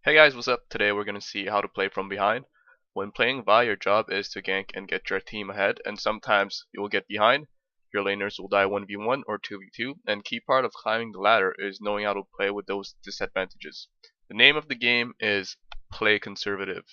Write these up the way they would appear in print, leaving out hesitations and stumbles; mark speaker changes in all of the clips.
Speaker 1: Hey guys, what's up? Today we're gonna see how to play from behind. When playing Vi, your job is to gank and get your team ahead, and sometimes you will get behind. Your laners will die 1v1 or 2v2, and key part of climbing the ladder is knowing how to play with those disadvantages. The name of the game is Play Conservative.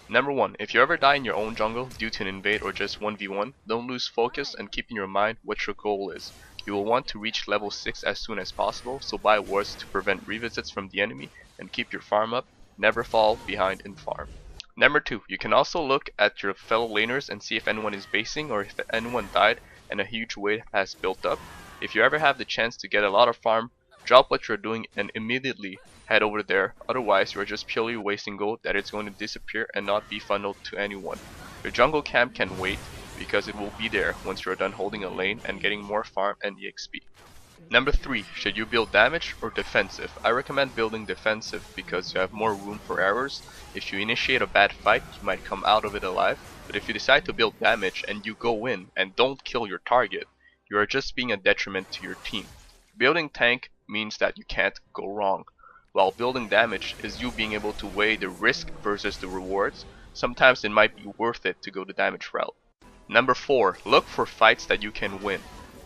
Speaker 1: Number 1. If you ever die in your own jungle due to an invade or just 1v1, don't lose focus and keep in your mind what your goal is. You will want to reach level 6 as soon as possible, so buy wards to prevent revisits from the enemy and keep your farm up. Never fall behind in farm. Number 2. You can also look at your fellow laners and see if anyone is basing or if anyone died and a huge wave has built up. If you ever have the chance to get a lot of farm, drop what you're doing and immediately head over there, otherwise you are just purely wasting gold that is going to disappear and not be funneled to anyone. Your jungle camp can wait because it will be there once you're done holding a lane and getting more farm and EXP. Number 3. Should you build damage or defensive? I recommend building defensive because you have more room for errors. If you initiate a bad fight, you might come out of it alive, but if you decide to build damage and you go in and don't kill your target, you are just being a detriment to your team. Building tank means that you can't go wrong, while building damage is you being able to weigh the risk versus the rewards. Sometimes it might be worth it to go the damage route. Number 4. Look for fights that you can win.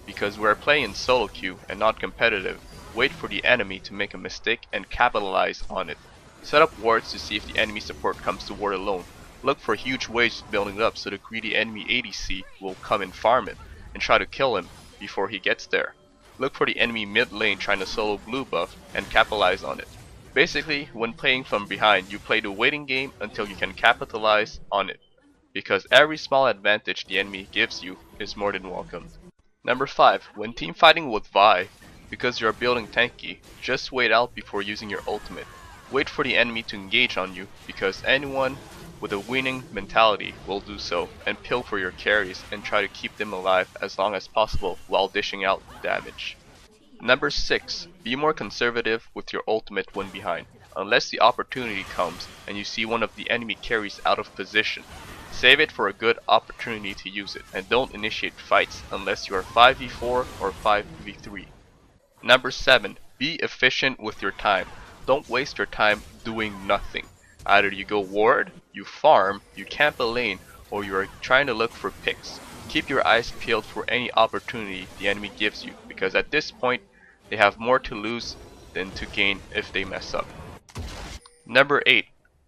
Speaker 1: Because we are playing in solo queue and not competitive, wait for the enemy to make a mistake and capitalize on it. Set up wards to see if the enemy support comes to ward alone. Look for huge waves building up so the greedy enemy ADC will come and farm it and try to kill him before he gets there. Look for the enemy mid lane trying to solo blue buff and capitalize on it. Basically, when playing from behind, you play the waiting game until you can capitalize on it, because every small advantage the enemy gives you is more than welcome. Number 5. When team fighting with Vi, because you are building tanky, just wait out before using your ultimate. Wait for the enemy to engage on you, because anyone with a winning mentality will do so, and pill for your carries and try to keep them alive as long as possible while dishing out damage. Number 6. Be more conservative with your ultimate when behind, unless the opportunity comes and you see one of the enemy carries out of position. Save it for a good opportunity to use it, and don't initiate fights unless you are 5v4 or 5v3. Number 7. Be efficient with your time. Don't waste your time doing nothing. Either you go ward, you farm, you camp a lane, or you are trying to look for picks. Keep your eyes peeled for any opportunity the enemy gives you, because at this point they have more to lose than to gain if they mess up. Number 8.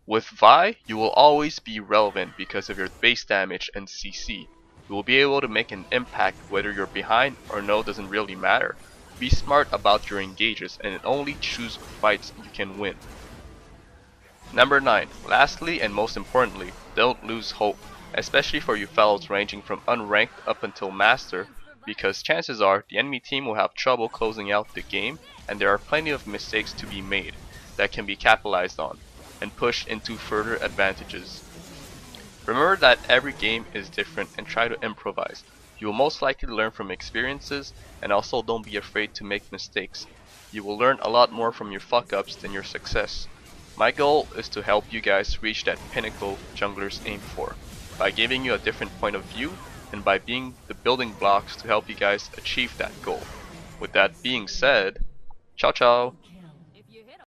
Speaker 1: With Vi, you will always be relevant because of your base damage and CC. You will be able to make an impact whether you're behind or no doesn't really matter. Be smart about your engages and only choose fights you can win. Number 9. Lastly and most importantly, don't lose hope, especially for you fellows ranging from unranked up until master, because chances are the enemy team will have trouble closing out the game and there are plenty of mistakes to be made that can be capitalized on and pushed into further advantages. Remember that every game is different and try to improvise. You will most likely learn from experiences, and also don't be afraid to make mistakes. You will learn a lot more from your fuck ups than your success. My goal is to help you guys reach that pinnacle junglers aim for, by giving you a different point of view and by being the building blocks to help you guys achieve that goal. With that being said, ciao ciao!